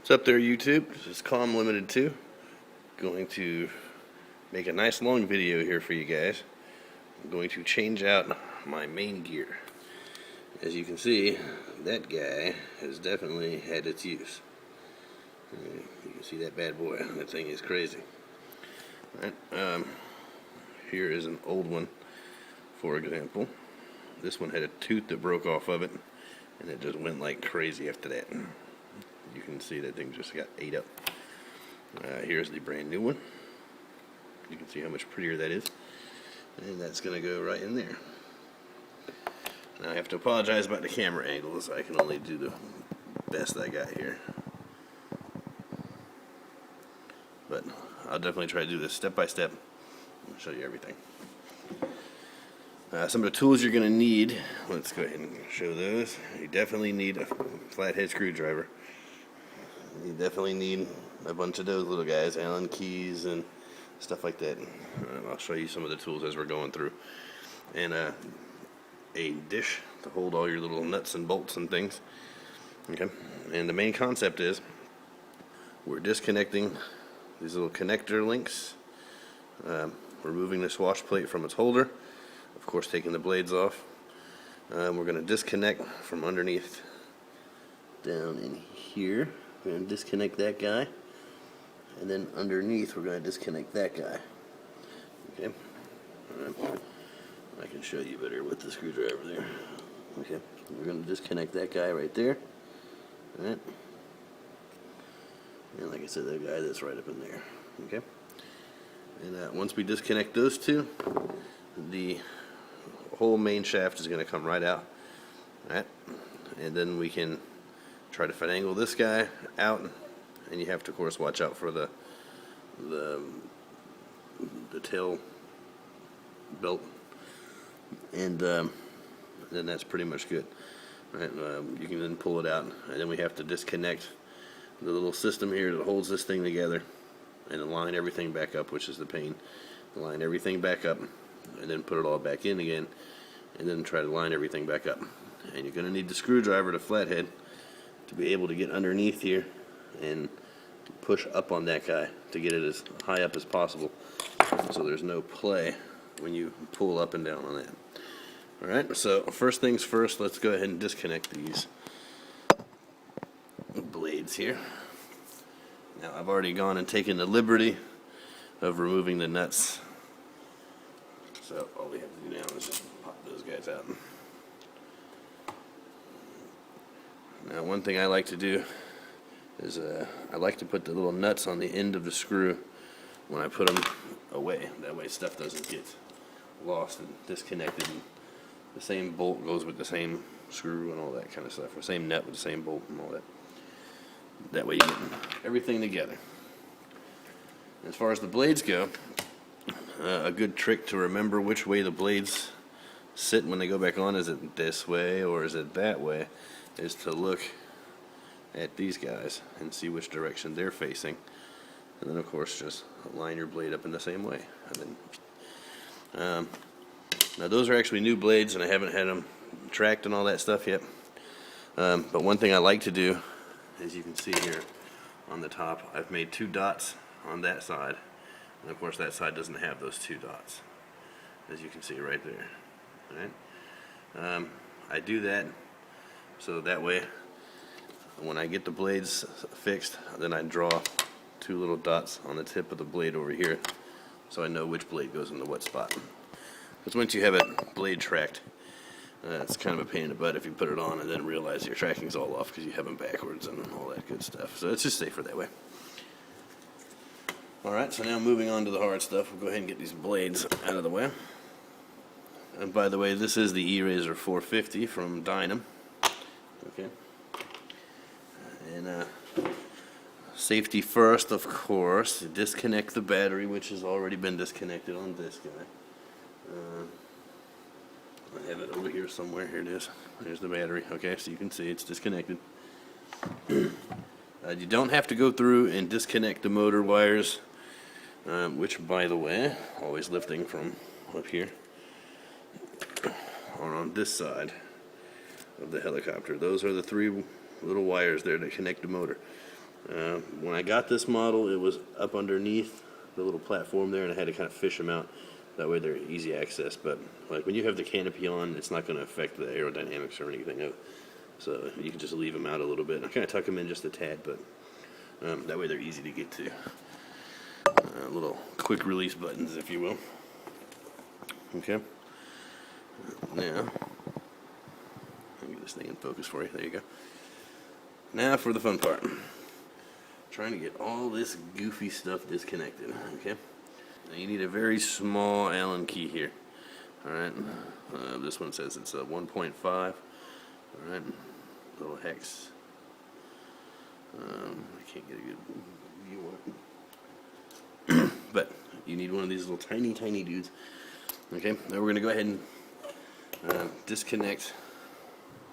What's up there, YouTube? This is Calm Limited 2. Going to make a nice long video here for you guys. I'm going to change out my main gear. As you can see, that guy has definitely had its use. You can see that bad boy. That thing is crazy. Right, here is an old one, for example. This one had a tooth that broke off of it, and it just went like crazy after that. You can see that thing just got ate up. Here's the brand new one. You can see how much prettier that is. And that's going to go right in there. Now I have to apologize about the camera angles. I can only do the best I got here. But I'll definitely try to do this step by step and show you everything. Some of the tools you're going to need, let's go ahead and show those. You definitely need a flathead screwdriver. You definitely need a bunch of those little guys, Allen keys and stuff like that. I'll show you some of the tools as we're going through. And a dish to hold all your little nuts and bolts and things. Okay. And the main concept is we're disconnecting these little connector links, removing this wash plate from its holder, of course taking the blades off. We're going to disconnect from underneath down in here. We're going to disconnect that guy, and then underneath we're going to disconnect that guy. Okay. Alright. I can show you better with the screwdriver there. Okay. We're going to disconnect that guy right there. Alright. And like I said, that guy that's right up in there. Okay. And once we disconnect those two, the whole main shaft is going to come right out. Alright. And then we can try to finagle this guy out, and you have to, of course, watch out for the tail belt, and then that's pretty much good. Right, you can then pull it out, and then we have to disconnect the little system here that holds this thing together, and then line everything back up, which is the pain. Line everything back up, and then put it all back in again, and then try to line everything back up. And you're going to need the screwdriver to flathead to be able to get underneath here and to push up on that guy to get it as high up as possible, so there's no play when you pull up and down on that. Alright, so first things first, let's go ahead and disconnect these blades here. Now I've already gone and taken the liberty of removing the nuts, so all we have to do now is just pop those guys out. Now one thing I like to do is I like to put the little nuts on the end of the screw when I put them away. That way stuff doesn't get lost and disconnected. And the same bolt goes with the same screw and all that kind of stuff. Or same nut with the same bolt and all that. That way you get everything together. As far as the blades go, a good trick to remember which way the blades sit when they go back on, is it this way or is it that way, is to look at these guys and see which direction they're facing, and then of course just line your blade up in the same way. And then now those are actually new blades, and I haven't had them tracked and all that stuff yet, but one thing I like to do, as you can see here on the top, I've made 2 dots on that side, and of course that side doesn't have those 2 dots, as you can see right there. All right. I do that so that way when I get the blades fixed, then I draw 2 little dots on the tip of the blade over here, so I know which blade goes into what spot. Because once you have it blade tracked, it's kind of a pain in the butt if you put it on and then realize your tracking's all off because you have them backwards and all that good stuff. So it's just safer that way. Alright, so now moving on to the hard stuff, we'll go ahead and get these blades out of the way. And by the way, this is the eRazor 450 from Dynam. Okay. And safety first, of course. Disconnect the battery, which has already been disconnected on this guy. I have it over here somewhere. Here it is. There's the battery. Okay, so you can see it's disconnected. You don't have to go through and disconnect the motor wires, which, by the way, always lifting from up here, are on this side of the helicopter. Those are the 3 little wires there that connect the motor. When I got this model, it was up underneath the little platform there, and I had to kind of fish them out. That way they're easy access. But like when you have the canopy on, it's not going to affect the aerodynamics or anything. So you can just leave them out a little bit. I kind of tuck them in just a tad, but that way they're easy to get to. Little quick release buttons, if you will. Okay. Now, let me get this thing in focus for you. There you go. Now for the fun part. Trying to get all this goofy stuff disconnected. Okay. Now you need a very small Allen key here. All right. This one says it's a 1.5. All right. Little hex. I can't get a good view on it. But you need one of these little tiny dudes. Okay. Now we're going to go ahead and disconnect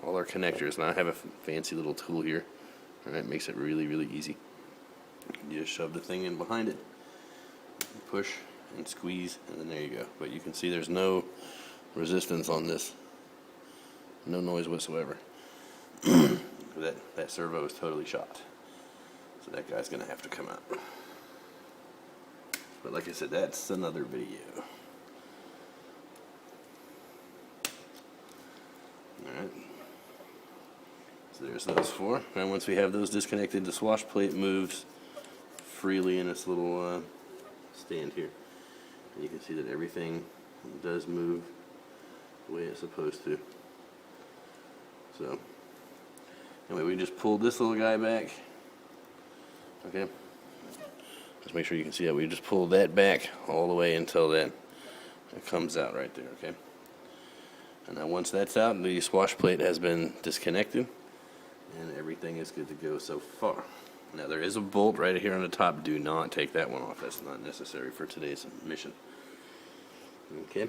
all our connectors. Now I have a fancy little tool here. All right. Makes it really easy. You just shove the thing in behind it, push and squeeze, and then there you go. But you can see there's no resistance on this, no noise whatsoever. that servo is totally shot, so that guy's gonna have to come out. But like I said, that's another video. Alright, so there's those four. Now once we have those disconnected, the swash plate moves freely in this little stand here. And you can see that everything does move the way it's supposed to. So anyway, we just pulled this little guy back. Okay, just make sure you can see that we just pulled that back all the way until that it comes out right there. Okay, and now once that's out, the swash plate has been disconnected and everything is good to go so far. Now there is a bolt right here on the top. Do not take that one off. That's not necessary for today's mission. Okay.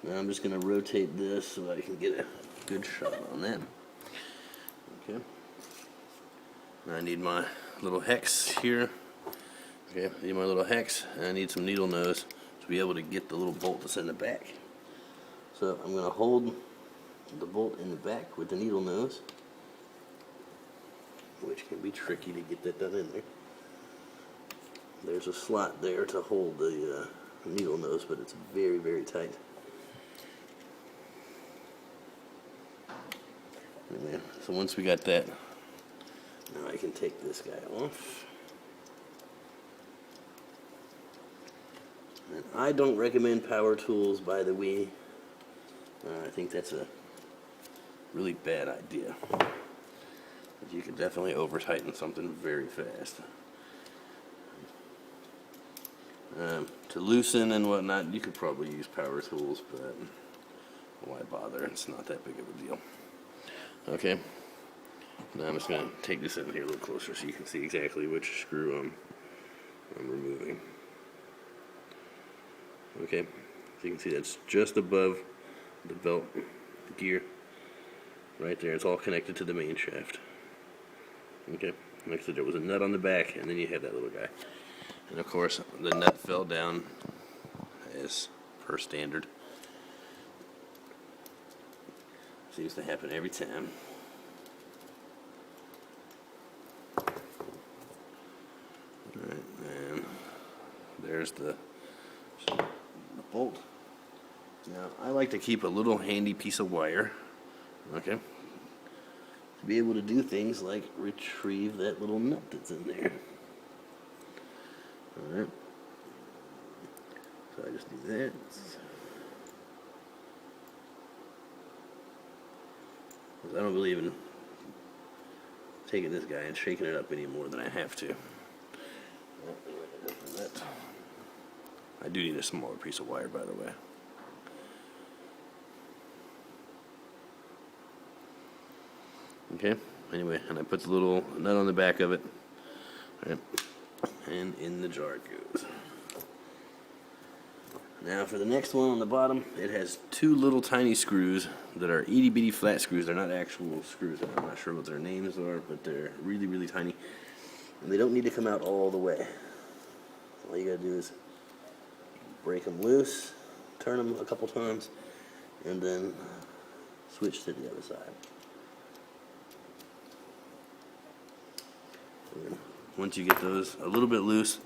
Now I'm just going to rotate this so I can get a good shot on that. Okay. Now I need my little hex here. Okay, I need my little hex, and I need some needle nose to be able to get the little bolt that's in the back. So I'm going to hold the bolt in the back with the needle nose, which can be tricky to get that done in there. There's a slot there to hold the needle nose, but it's very tight. Anyway, so once we got that, now I can take this guy off. And I don't recommend power tools by the way. I think that's a really bad idea. You can definitely over tighten something very fast. To loosen and whatnot, you could probably use power tools, but why bother? It's not that big of a deal. Okay, now I'm just going to take this in here a little closer so you can see exactly which screw I'm removing. Okay, so you can see that's just above the belt, the gear, right there. It's all connected to the main shaft. Okay, like I said, there was a nut on the back, and then you have that little guy. And of course, the nut fell down as per standard. Seems to happen every time. Alright, and there's the bolt. Now, I like to keep a little handy piece of wire, okay, to be able to do things like retrieve that little nut that's in there. Alright, so I just do that. Because I don't believe in taking this guy and shaking it up any more than I have to. I do need a smaller piece of wire, by the way. Okay, anyway, and I put the little nut on the back of it. Right. And in the jar it goes. Now for the next one on the bottom, it has two little tiny screws that are itty bitty flat screws. They're not actual screws. I'm not sure what their names are, but they're really tiny. And they don't need to come out all the way. All you gotta do is break them loose, turn them a couple times, and then switch to the other side. once you get those a little bit loose,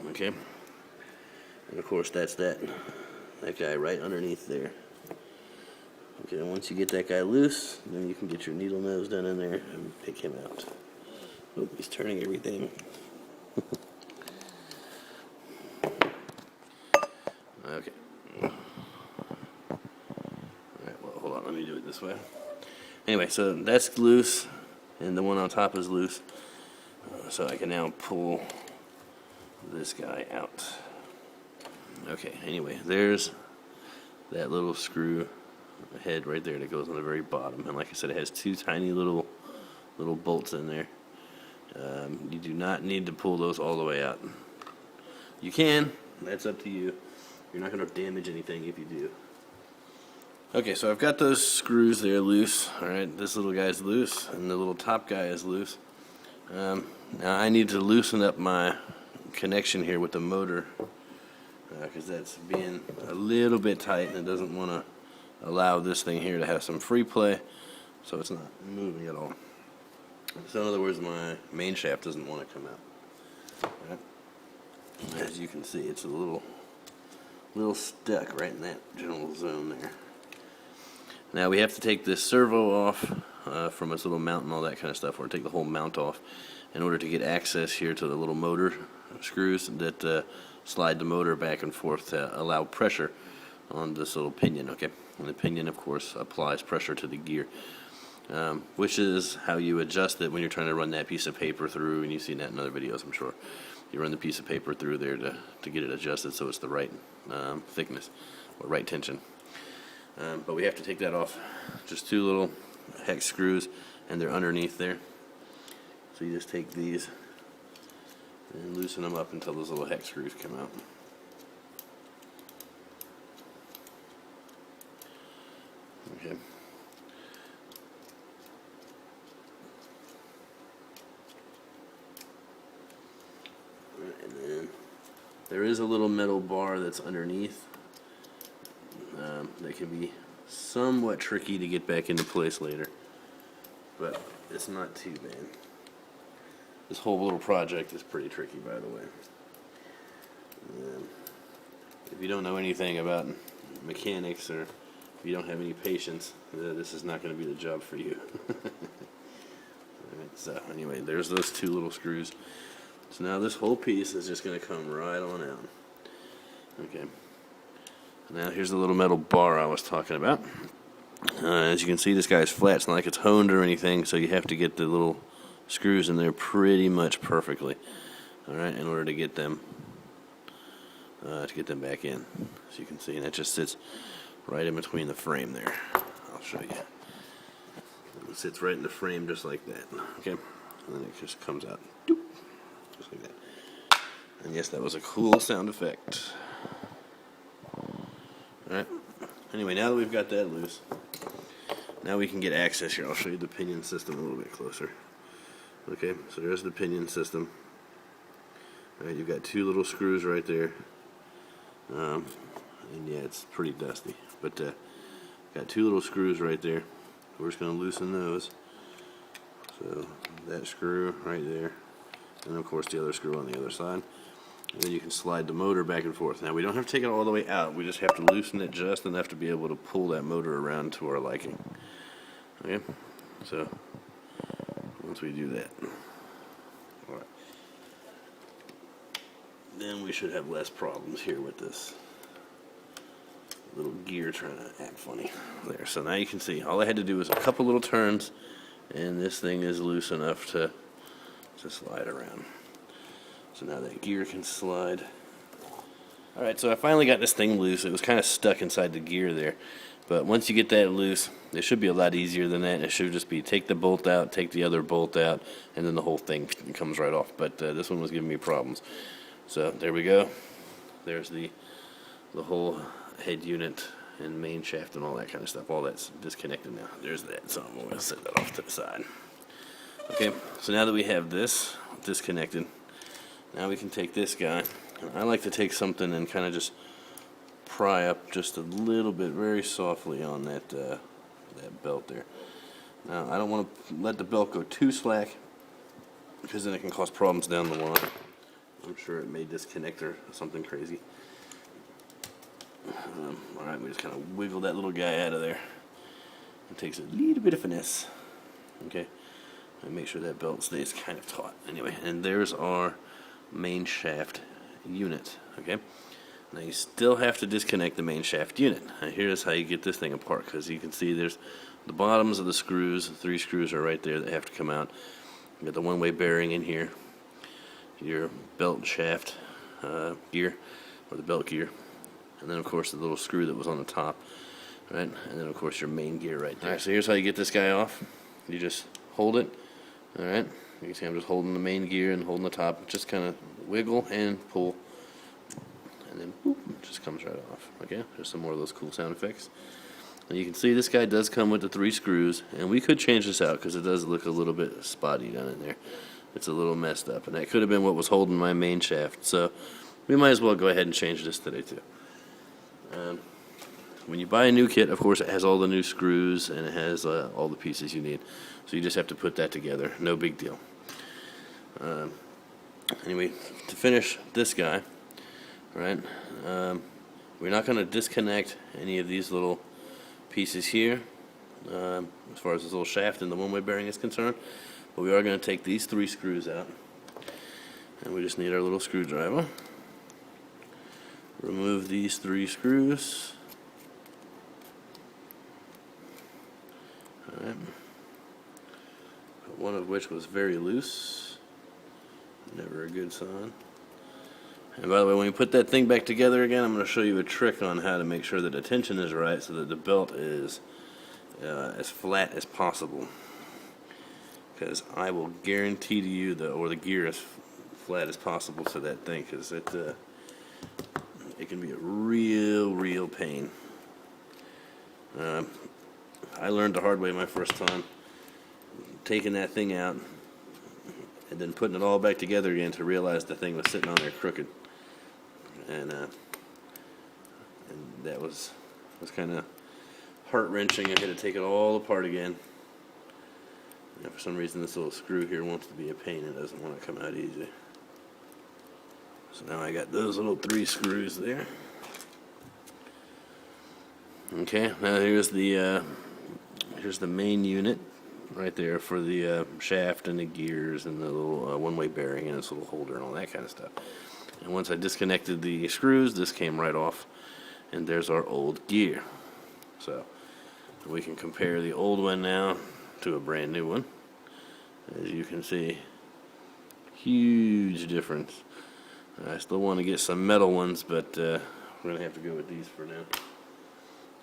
okay, and of course that's that guy right underneath there. Okay, once you get that guy loose, then you can get your needle nose down in there and pick him out. Oh, he's turning everything. Okay. Alright, well, hold on, let me do it this way. Anyway, so that's loose, and the one on top is loose. So I can now pull this guy out. Okay, anyway, there's that little screw head right there that goes on the very bottom. And like I said, it has two tiny little bolts in there. You do not need to pull those all the way out. You can, that's up to you. You're not going to damage anything if you do. Okay, so I've got those screws there loose. Alright, this little guy's loose, and the little top guy is loose. Now I need to loosen up my connection here with the motor, because that's being a little bit tight, and it doesn't want to allow this thing here to have some free play, so it's not moving at all. So in other words, my main shaft doesn't want to come out. Right? As you can see, it's a little stuck right in that general zone there. Now we have to take this servo off from its little mount and all that kind of stuff, or take the whole mount off in order to get access here to the little motor screws that slide the motor back and forth to allow pressure on this little pinion, okay? And the pinion, of course, applies pressure to the gear, which is how you adjust it when you're trying to run that piece of paper through, and you've seen that in other videos, I'm sure. You run the piece of paper through there to get it adjusted so it's the right thickness or right tension. But we have to take that off. Just two little hex screws, and they're underneath there. So you just take these and loosen them up until those little hex screws come out. Okay. And then there is a little metal bar that's underneath that can be somewhat tricky to get back into place later, but it's not too bad. This whole little project is pretty tricky, by the way. If you don't know anything about mechanics, or if you don't have any patience, this is not going to be the job for you. Alright, so anyway, there's those two little screws. So now this whole piece is just going to come right on out. Okay. Now here's the little metal bar I was talking about. As you can see, this guy's flat. It's not like it's honed or anything, so you have to get the little screws in there pretty much perfectly, all right, in order to get them back in. As you can see, and that just sits right in between the frame there. I'll show you. It sits right in the frame just like that. Okay, and then it just comes out, doop, just like that. And yes, that was a cool sound effect. Alright, anyway, now that we've got that loose, now we can get access here. I'll show you the pinion system a little bit closer. Okay, so there's the pinion system. Alright, you've got two little screws right there. And yeah, it's pretty dusty. But got two little screws right there. We're just going to loosen those. So that screw right there. And of course the other screw on the other side. And then you can slide the motor back and forth. Now we don't have to take it all the way out. We just have to loosen it just enough to be able to pull that motor around to our liking. Okay, so once we do that, all right, then we should have less problems here with this little gear trying to act funny. There, so now you can see all I had to do was a couple little turns, and this thing is loose enough to slide around. So now that gear can slide. Alright, so I finally got this thing loose. It was kind of stuck inside the gear there. But once you get that loose, it should be a lot easier than that. It should just be take the bolt out, take the other bolt out, and then the whole thing comes right off. But this one was giving me problems. So there we go. There's the whole head unit and main shaft and all that kind of stuff. All that's disconnected now. There's that. So I'm going to set that off to the side. Okay, so now that we have this disconnected, now we can take this guy. I like to take something and kind of just pry up just a little bit, very softly on that belt there. Now I don't want to let the belt go too slack, because then it can cause problems down the line. I'm sure it may disconnect or something crazy. Alright, we just kind of wiggle that little guy out of there. It takes a little bit of finesse. Okay, and make sure that belt stays kind of taut. Anyway, and there's our main shaft unit. Okay, now you still have to disconnect the main shaft unit. Now here's how you get this thing apart, because you can see there's the bottoms of the screws. The 3 screws are right there that have to come out. You got the one-way bearing in here, your belt shaft gear, or the belt gear, and then of course the little screw that was on the top, right? And then of course your main gear right there. Alright, so here's how you get this guy off. You just hold it, alright? You can see I'm just holding the main gear and holding the top. Just kind of wiggle and pull, and then boop, it just comes right off. Okay, there's some more of those cool sound effects. And you can see this guy does come with the 3 screws, and we could change this out because it does look a little bit spotty down in there. It's a little messed up, and that could have been what was holding my main shaft. So we might as well go ahead and change this today too. When you buy a new kit, of course, it has all the new screws and it has all the pieces you need. So you just have to put that together. No big deal. Anyway, to finish this guy, right? We're not going to disconnect any of these little pieces here, as far as this little shaft and the one-way bearing is concerned. But we are going to take these 3 screws out, and we just need our little screwdriver. Remove these 3 screws. Alright. One of which was very loose. Never a good sign. And by the way, when you put that thing back together again, I'm going to show you a trick on how to make sure that the tension is right so that the belt is as flat as possible. Because I will guarantee to you the gear as flat as possible to that thing, because it can be a real pain. I learned the hard way my first time, taking that thing out and then putting it all back together again to realize the thing was sitting on there crooked, and that was kind of heart-wrenching. I had to take it all apart again. And for some reason this little screw here wants to be a pain. It doesn't want to come out easy. So now I got those little 3 screws there. Okay, now here's the main unit right there for the shaft and the gears and the little one-way bearing and this little holder and all that kind of stuff. And once I disconnected the screws, this came right off, and there's our old gear. So we can compare the old one now to a brand new one. As you can see, huge difference. I still want to get some metal ones, but we're going to have to go with these for now.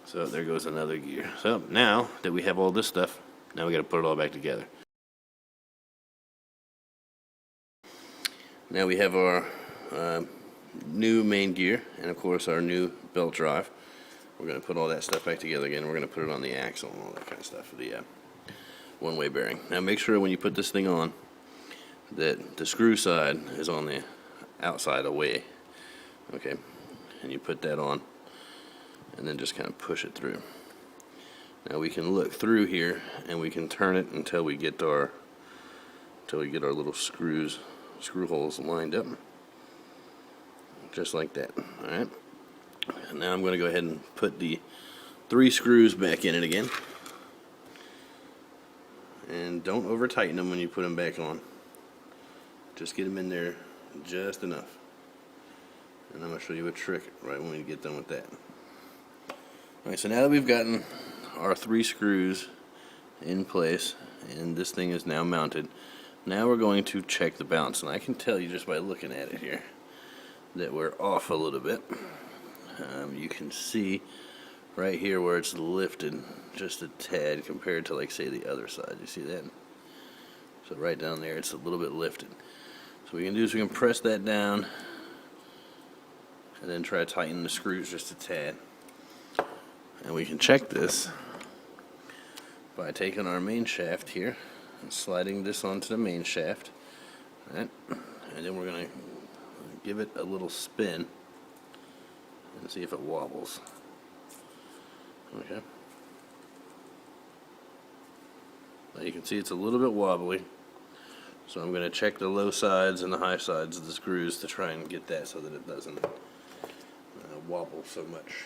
So there goes another gear. So now that we have all this stuff, now we got to put it all back together. Now we have our new main gear and of course our new belt drive. We're going to put all that stuff back together again. We're going to put it on the axle and all that kind of stuff for the one-way bearing. Now make sure when you put this thing on that the screw side is on the outside away. Okay, and you put that on and then just kind of push it through. Now we can look through here and we can turn it until we get our little screw holes lined up, just like that. All right. And now I'm going to go ahead and put the 3 screws back in it again. And don't over tighten them when you put them back on. Just get them in there just enough. And I'm going to show you a trick right when we get done with that. Alright, so now that we've gotten our 3 screws in place and this thing is now mounted, now we're going to check the bounce. And I can tell you just by looking at it here that we're off a little bit. You can see right here where it's lifted just a tad compared to, like, say, the other side. You see that? So right down there it's a little bit lifted. So what we can do is we can press that down and then try to tighten the screws just a tad. And we can check this by taking our main shaft here and sliding this onto the main shaft. Right? And then we're going to give it a little spin and see if it wobbles. Okay. Now you can see it's a little bit wobbly. So I'm going to check the low sides and the high sides of the screws to try and get that so that it doesn't wobble so much.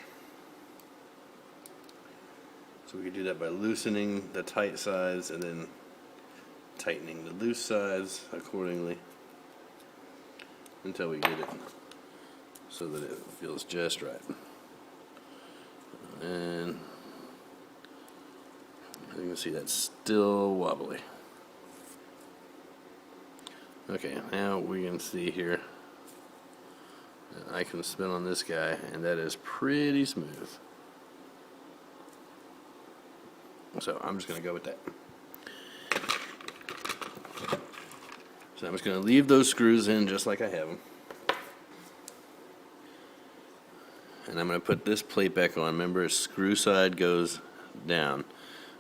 So we can do that by loosening the tight sides and then tightening the loose sides accordingly until we get it so that it feels just right. And you can see that's still wobbly. Okay, now we can see here that I can spin on this guy, and that is pretty smooth. So I'm just going to go with that. So I'm just going to leave those screws in just like I have them. And I'm going to put this plate back on. Remember, screw side goes down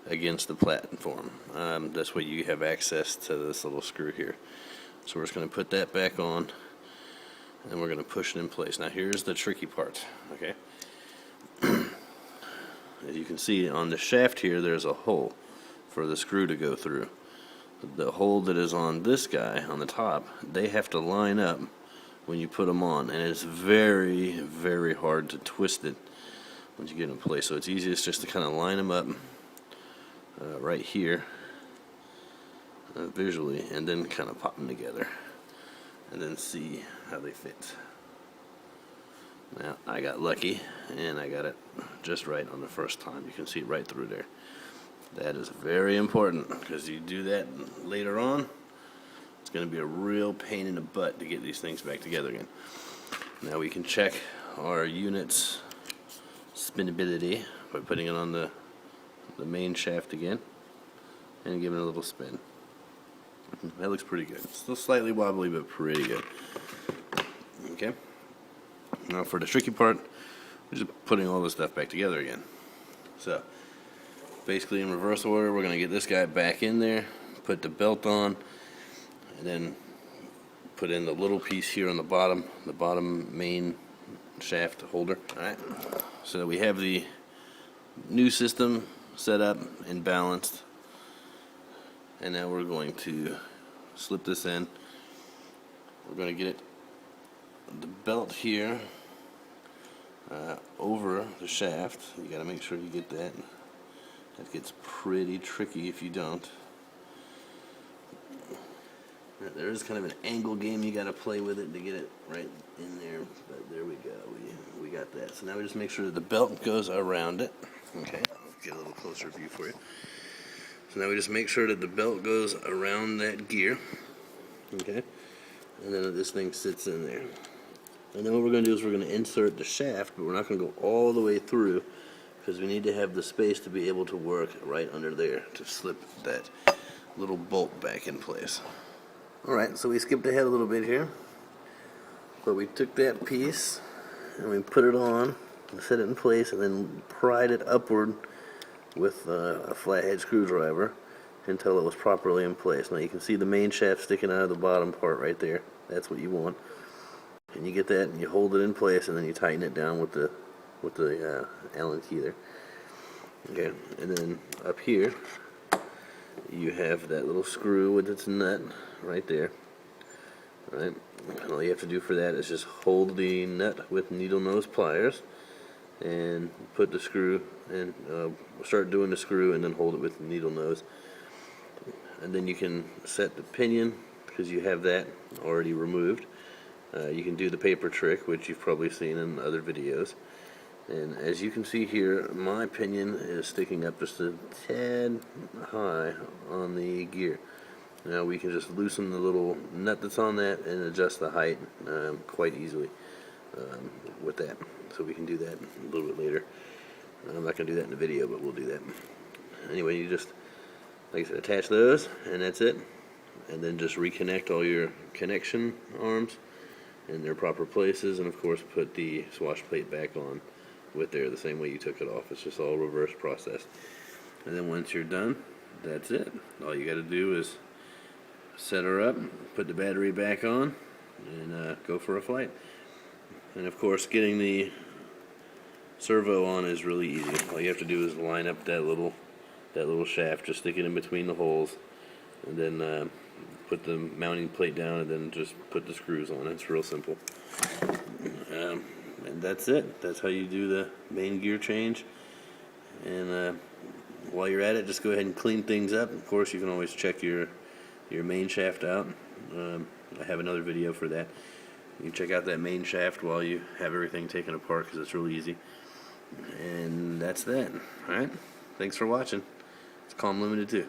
against the platform. That's why you have access to this little screw here. So we're just going to put that back on, and we're going to push it in place. Now here's the tricky part, okay? As you can see on the shaft here, there's a hole for the screw to go through. The hole that is on this guy on the top, they have to line up when you put them on, and it's very, very hard to twist it once you get in place. So it's easiest just to kind of line them up right here visually, and then kind of pop them together and then see how they fit. Now I got lucky and I got it just right on the first time. You can see right through there. That is very important, because you do that later on, it's going to be a real pain in the butt to get these things back together again. Now we can check our unit's spinability by putting it on the main shaft again and giving it a little spin. That looks pretty good. Still slightly wobbly, but pretty good. Okay. Now for the tricky part, we're just putting all this stuff back together again. So basically in reverse order, we're going to get this guy back in there, put the belt on, and then put in the little piece here on the bottom main shaft holder. Alright, so we have the new system set up and balanced, and now we're going to slip this in. We're going to get the belt here over the shaft. You got to make sure you get that. That gets pretty tricky if you don't. There is kind of an angle game you got to play with it to get it right in there, but there we go. We got that. So now we just make sure that the belt goes around it. Okay, I'll get a little closer view for you. So now we just make sure that the belt goes around that gear. Okay, and then this thing sits in there. And then what we're going to do is we're going to insert the shaft, but we're not going to go all the way through, because we need to have the space to be able to work right under there to slip that little bolt back in place. Alright, so we skipped ahead a little bit here, but we took that piece and we put it on and set it in place, and then pried it upward with a flathead screwdriver until it was properly in place. Now you can see the main shaft sticking out of the bottom part right there. That's what you want. And you get that and you hold it in place, and then you tighten it down with the Allen key there. Okay, and then up here you have that little screw with its nut right there. Right, and all you have to do for that is just hold the nut with needle nose pliers and put the screw and start doing the screw, and then hold it with the needle nose. And then you can set the pinion, because you have that already removed. You can do the paper trick, which you've probably seen in other videos. And as you can see here, my pinion is sticking up just a tad high on the gear. Now we can just loosen the little nut that's on that and adjust the height quite easily with that. So we can do that a little bit later. I'm not going to do that in the video, but we'll do that. Anyway, you just, like I said, attach those, and that's it. And then just reconnect all your connection arms in their proper places, and of course put the swash plate back on with there the same way you took it off. It's just all reverse process. And then once you're done, that's it. All you got to do is set her up, put the battery back on, and go for a flight. And of course, getting the servo on is really easy. All you have to do is line up that little shaft, just stick it in between the holes, and then put the mounting plate down, and then just put the screws on. It's real simple. And that's it. That's how you do the main gear change. And while you're at it, just go ahead and clean things up. Of course, you can always check your main shaft out. I have another video for that. You can check out that main shaft while you have everything taken apart, because it's really easy. And that's that. Alright? Thanks for watching. It's Calm Limited 2.